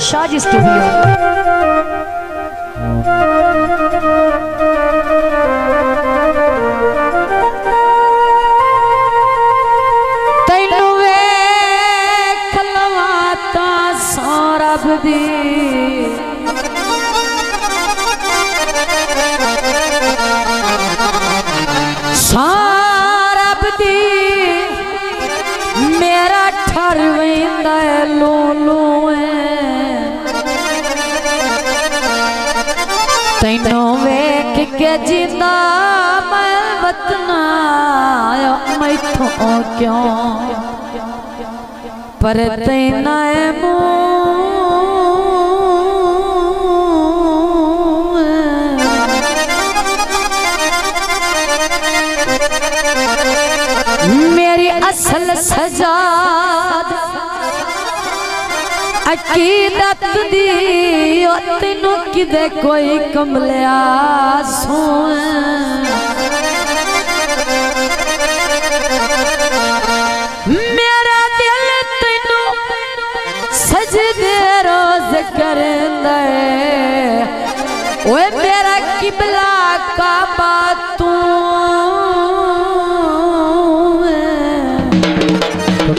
Shaz studio. सारब दी मेरा ठरवेंदा लोलो तैनों वेख के जिंदा मैं वतना मैथों क्यों पर तैना मेरी असल सजाद अकीदत दी तेनों किदे कोई कमलिया मेरा दिल तेनों सजदे रोज करंदा ओए मेरा किबला काबा तू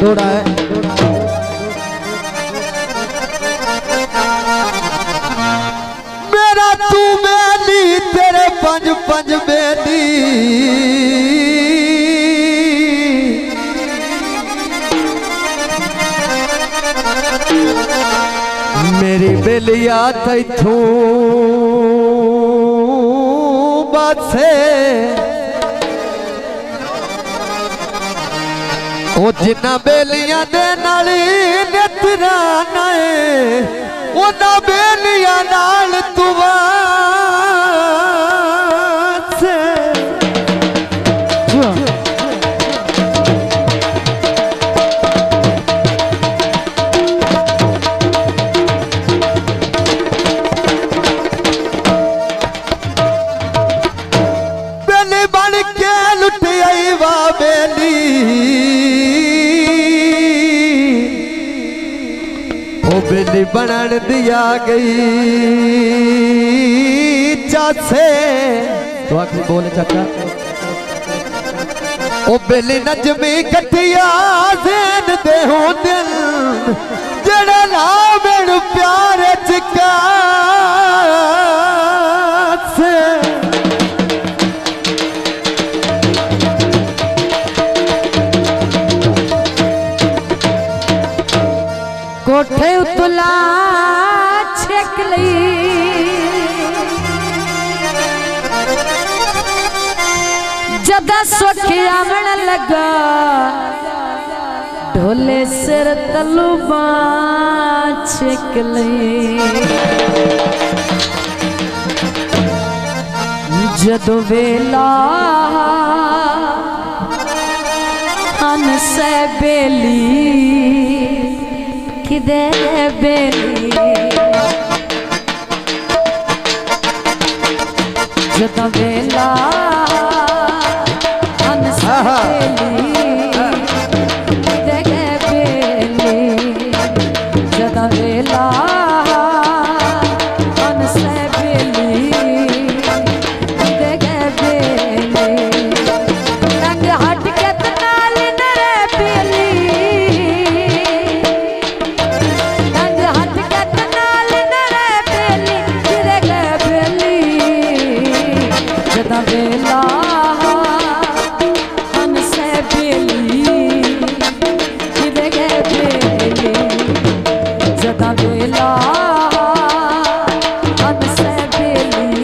थोड़ा है मेरा तू बेली तेरे पंज पंज बेली मेरी बेलिया तैथू बासे ओ जिन्ना बेलियां दे नाल नेत्रा नाए ओना बेलियां नाल तू वासे बेली बन के लुट आई वा बेली बेली बनन दिया गई चासे तो आखिर बोले चाचा ओ बेली नजमी कटिया ज़ेन दे हो दिल जड़ा ना मेनू प्यार चिका कोठे उतला छेक लई जदा सोखिया मन लगा ढोले सिर तलुबा छेक लई जदो वेला हंसे बेली किदे बेली जदा वेला हंसे बेली किदे बेली जदा वेला हंसे बेली किदे बेली रंग हट के तनाल नरे बेली वेला हंसे बेली किदे बेली जदा वेला हंसे बेली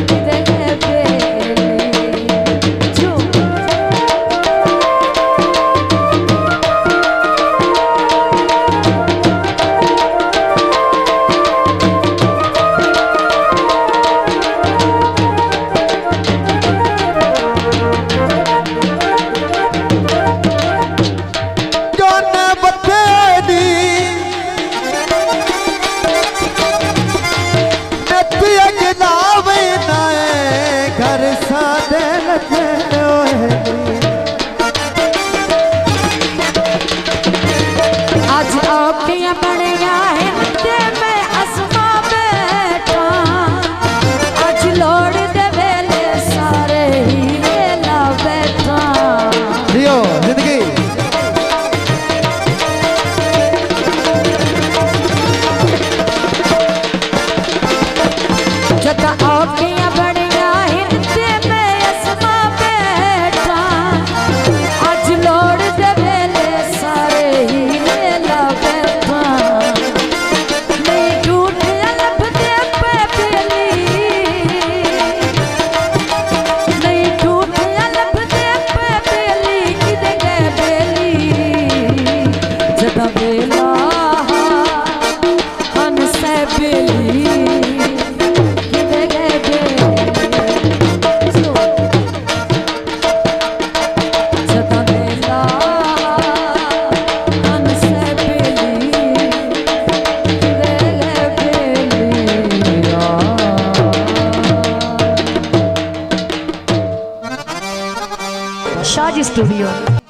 किदे बेली जो शाज स्टूडियो।